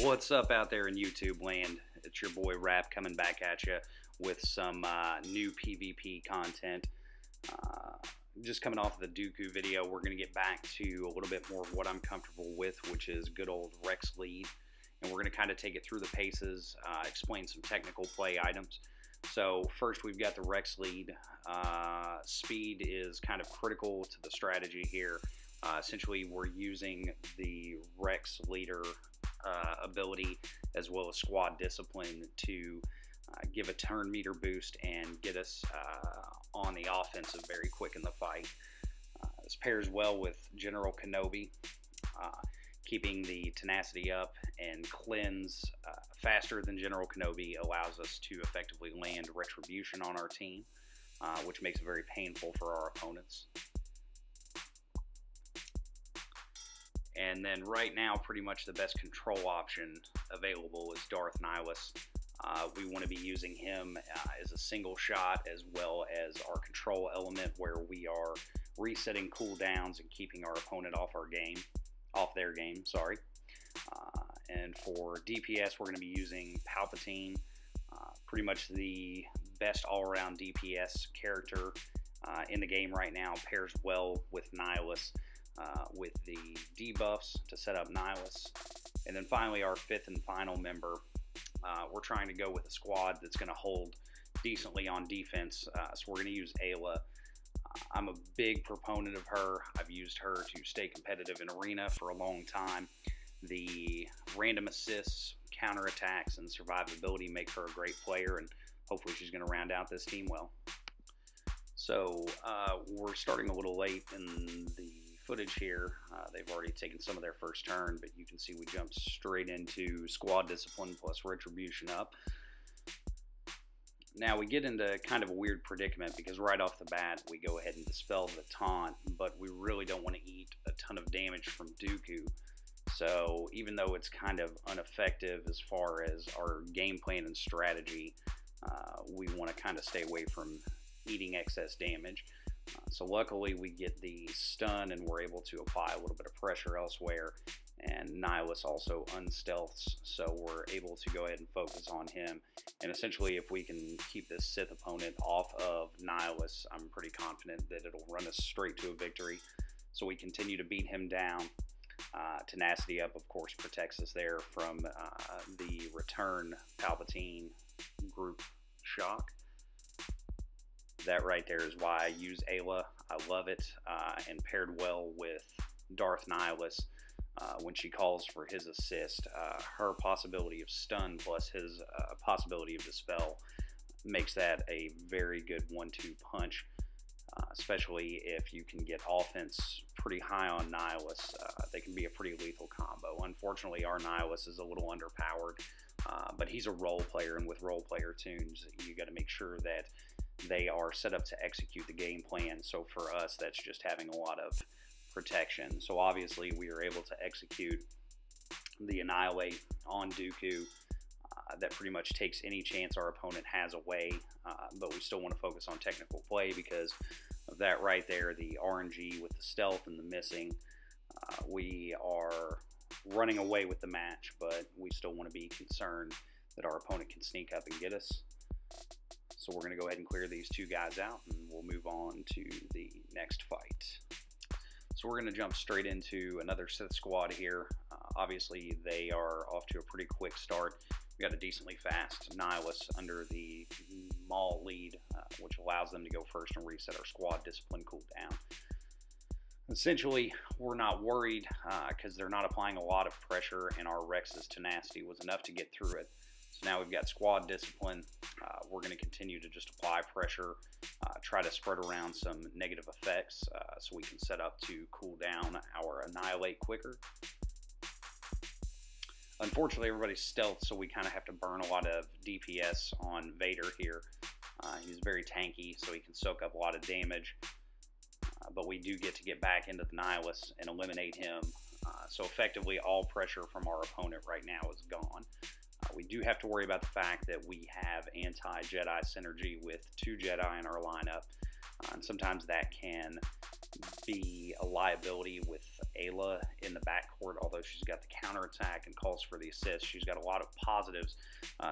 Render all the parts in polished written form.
What's up out there in YouTube land? It's your boy Rap coming back at you with some new PvP content. Just coming off of the Dooku video, we're going to get back to a little bit more of what I'm comfortable with, which is good old Rex Lead. And we're going to kind of take it through the paces, explain some technical play items. So first we've got the Rex Lead. Speed is kind of critical to the strategy here. Essentially we're using the Rex Leader ability as well as squad discipline to give a turn meter boost and get us on the offensive very quick in the fight. This pairs well with General Kenobi, keeping the tenacity up and cleanse faster than General Kenobi allows us to effectively land retribution on our team, which makes it very painful for our opponents. And then right now, pretty much the best control option available is Darth Nihilus. We want to be using him as a single shot as well as our control element where we are resetting cooldowns and keeping our opponent off their game, sorry. And for DPS, we're going to be using Palpatine, pretty much the best all-around DPS character in the game right now, pairs well with Nihilus. With the debuffs to set up Nihilus. And then finally our fifth and final member, we're trying to go with a squad that's going to hold decently on defense, so we're going to use Aayla. I'm a big proponent of her. I've used her to stay competitive in arena for a long time. The random assists, counterattacks, and survivability make her a great player, and hopefully she's going to round out this team well. So we're starting a little late in the footage here. They've already taken some of their first turn, but you can see we jumped straight into squad discipline plus retribution up. Now we get into kind of a weird predicament because right off the bat we go ahead and dispel the taunt, but we really don't want to eat a ton of damage from Dooku. So even though it's kind of ineffective as far as our game plan and strategy, we want to kind of stay away from eating excess damage. So luckily we get the stun and we're able to apply a little bit of pressure elsewhere, and Nihilus also unstealths, so we're able to go ahead and focus on him. And essentially if we can keep this Sith opponent off of Nihilus, I'm pretty confident that it'll run us straight to a victory. So we continue to beat him down. Tenacity up of course protects us there from the return Palpatine group shock. That right there is why I use Aayla. I love it, and paired well with Darth Nihilus when she calls for his assist. Her possibility of stun plus his possibility of dispel makes that a very good 1-2 punch, especially if you can get offense pretty high on Nihilus. They can be a pretty lethal combo. Unfortunately, our Nihilus is a little underpowered, but he's a role player, and with role player tunes, you got to make sure that they are set up to execute the game plan. So for us, that's just having a lot of protection. So obviously we are able to execute the Annihilate on Dooku. That pretty much takes any chance our opponent has away, but we still want to focus on technical play because of that right there, the RNG with the stealth and the missing. We are running away with the match, but we still want to be concerned that our opponent can sneak up and get us. So we're going to go ahead and clear these two guys out, and we'll move on to the next fight. So we're going to jump straight into another Sith squad here. Obviously, they are off to a pretty quick start. We got a decently fast Nihilus under the Maul lead, which allows them to go first and reset our squad discipline cooldown. Essentially, we're not worried because they're not applying a lot of pressure, and our Rex's tenacity was enough to get through it. So now we've got squad discipline. We're going to continue to just apply pressure, try to spread around some negative effects so we can set up to cool down our Annihilate quicker. Unfortunately, everybody's stealth, so we kind of have to burn a lot of DPS on Vader here. He's very tanky, so he can soak up a lot of damage. But we do get to get back into the Nihilus and eliminate him. So effectively, all pressure from our opponent right now is gone. We do have to worry about the fact that we have anti-Jedi synergy with 2 Jedi in our lineup, and sometimes that can be a liability with Aayla in the backcourt, although she's got the counterattack and calls for the assist. She's got a lot of positives.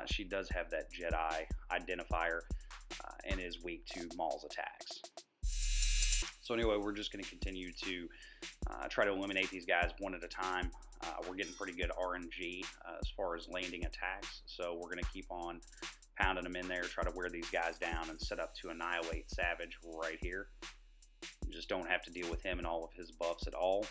She does have that Jedi identifier and is weak to Maul's attacks. So anyway, we're just going to continue to try to eliminate these guys one at a time. We're getting pretty good RNG as far as landing attacks, so we're going to keep on pounding them in there, try to wear these guys down and set up to annihilate Savage right here. You just don't have to deal with him and all of his buffs at all.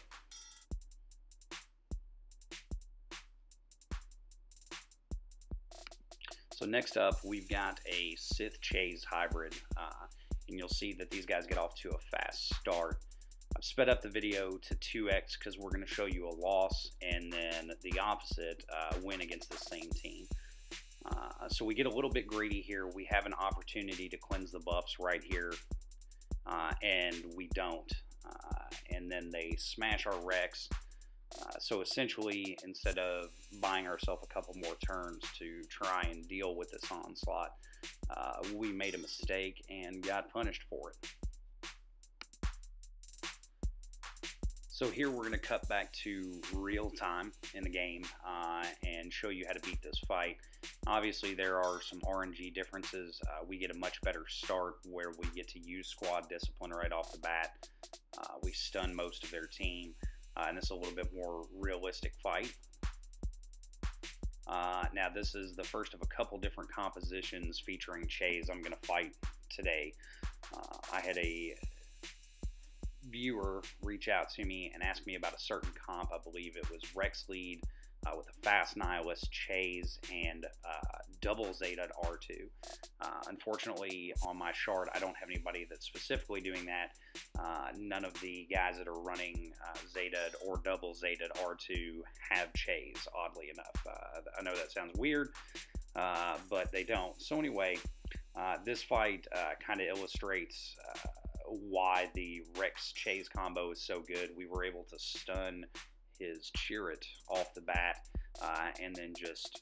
So next up, we've got a Sith Chase hybrid, and you'll see that these guys get off to a fast start. I've sped up the video to 2x because we're going to show you a loss and then the opposite win against the same team. So we get a little bit greedy here. We have an opportunity to cleanse the buffs right here, and we don't. And then they smash our Rex. So essentially, instead of buying ourselves a couple more turns to try and deal with this onslaught, we made a mistake and got punished for it. So here we're going to cut back to real time in the game and show you how to beat this fight. Obviously there are some RNG differences. We get a much better start where we get to use squad discipline right off the bat. We stun most of their team, and it's a little bit more realistic fight. Now this is the first of a couple different compositions featuring Chase I'm going to fight today. I had a viewer reach out to me and ask me about a certain comp. I believe it was Rex Lead with a fast Nihilus, Chase, and double Zeta at R2. Unfortunately, on my shard, I don't have anybody that's specifically doing that. None of the guys that are running Zeta or double Zeta at R2 have Chase, oddly enough. I know that sounds weird, but they don't. So anyway, this fight kind of illustrates why the Rex Chase combo is so good. We were able to stun his Chirrut off the bat and then just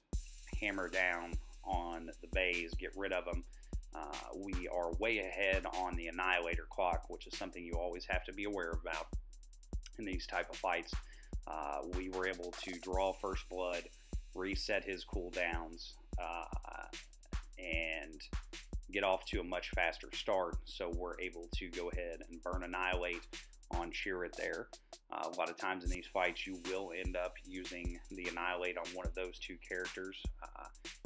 hammer down on the bays, get rid of them. We are way ahead on the Annihilator clock, which is something you always have to be aware about in these type of fights. We were able to draw first blood, reset his cooldowns, and get off to a much faster start, so we're able to go ahead and burn Annihilate on Chirrut there. A lot of times in these fights you will end up using the Annihilate on one of those two characters.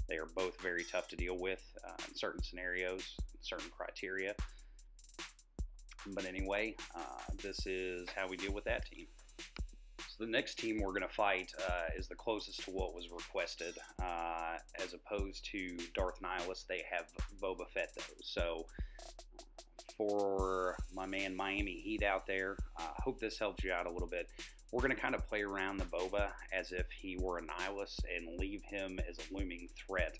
They are both very tough to deal with in certain scenarios, certain criteria. But anyway, this is how we deal with that team. So the next team we're going to fight is the closest to what was requested. As opposed to Darth Nihilus, they have Boba Fett though. So for my man Miami Heat out there, hope this helps you out a little bit. We're going to kind of play around the Boba as if he were a Nihilus and leave him as a looming threat.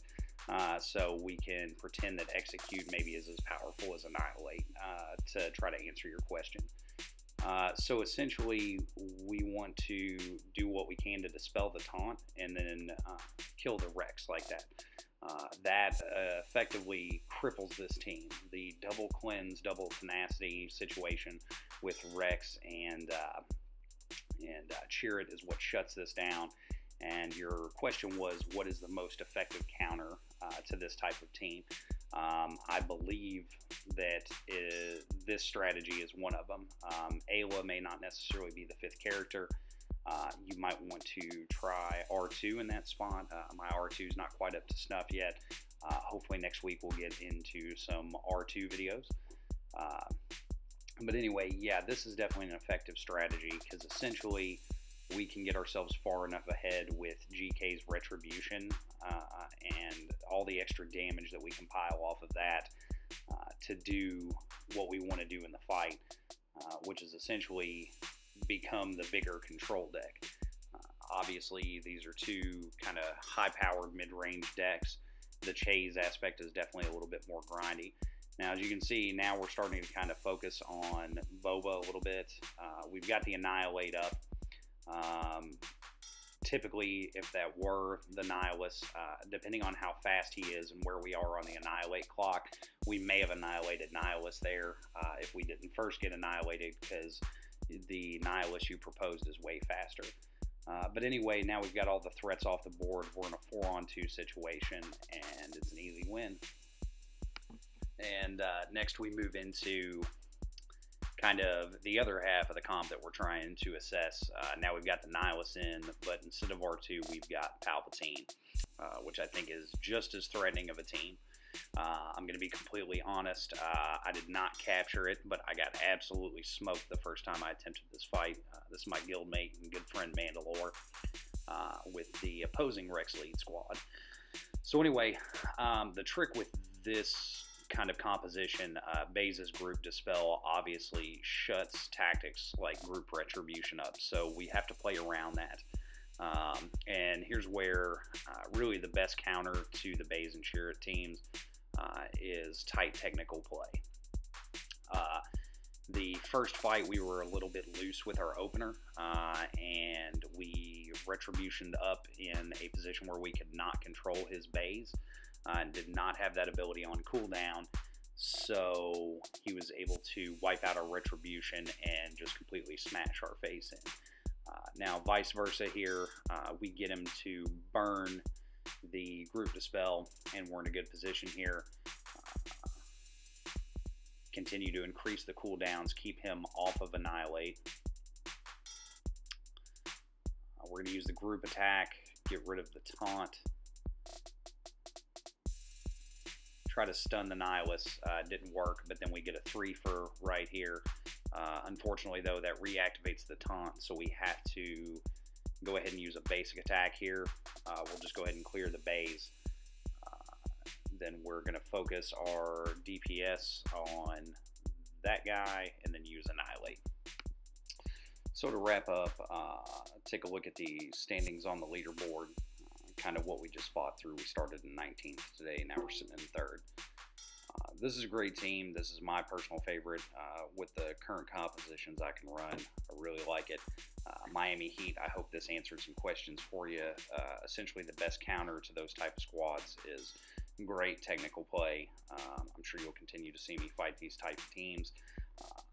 So we can pretend that Execute maybe is as powerful as Annihilate to try to answer your question. So essentially, we want to do what we can to dispel the taunt and then kill the Rex like that. That effectively cripples this team. The double cleanse, double tenacity situation with Rex and Chirrut is what shuts this down. And your question was, what is the most effective counter to this type of team? I believe that this strategy is one of them. Aayla may not necessarily be the fifth character. You might want to try R2 in that spot. My R2 is not quite up to snuff yet. Hopefully next week we'll get into some R2 videos. But anyway, yeah, this is definitely an effective strategy because essentially we can get ourselves far enough ahead with GK's Retribution and all the extra damage that we can pile off of that to do what we want to do in the fight, which is essentially become the bigger control deck. Obviously, these are two kind of high-powered mid-range decks. The Chase aspect is definitely a little bit more grindy. Now, as you can see, now we're starting to kind of focus on Boba a little bit. We've got the Annihilate up. typically, if that were the Nihilus, depending on how fast he is and where we are on the annihilate clock, we may have annihilated Nihilus there if we didn't first get annihilated, because the Nihilus you proposed is way faster. But anyway, now we've got all the threats off the board. We're in a 4-on-2 situation, and it's an easy win. And next we move into kind of the other half of the comp that we're trying to assess. Now we've got the Nihilus in, but instead of R2, we've got Palpatine, which I think is just as threatening of a team. I'm going to be completely honest. I did not capture it, but I got absolutely smoked the first time I attempted this fight. This is my guildmate and good friend Mandalore with the opposing Rex Lead squad. So anyway, the trick with this kind of composition, Baze's group dispel obviously shuts tactics like group retribution up, so we have to play around that. And here's where really the best counter to the Baze and Chirrut teams is tight technical play. The first fight we were a little bit loose with our opener, and we retributioned up in a position where we could not control his Baze. And did not have that ability on cooldown, so he was able to wipe out our retribution and just completely smash our face in. Now, vice versa here, we get him to burn the group dispel, and we're in a good position here. Continue to increase the cooldowns, keep him off of Annihilate. We're going to use the group attack, get rid of the taunt. Try to stun the Nihilus, didn't work, but then we get a 3 for right here. Unfortunately, though, that reactivates the taunt, so we have to go ahead and use a basic attack here. We'll just go ahead and clear the Baze. Then we're going to focus our DPS on that guy and then use Annihilate. So to wrap up, take a look at the standings on the leaderboard. Kind of what we just fought through. We started in 19th today, now we're sitting in 3rd. This is a great team. This is my personal favorite. With the current compositions I can run, I really like it. Miami Heat, I hope this answered some questions for you. Essentially the best counter to those type of squads is great technical play. I'm sure you'll continue to see me fight these type of teams.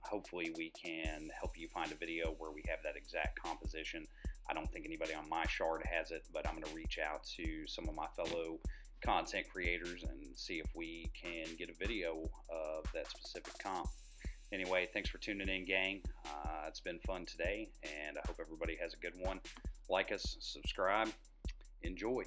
Hopefully we can help you find a video where we have that exact composition. I don't think anybody on my shard has it, but I'm going to reach out to some of my fellow content creators and see if we can get a video of that specific comp. Anyway, thanks for tuning in, gang. It's been fun today, and I hope everybody has a good one. Like us, subscribe, enjoy.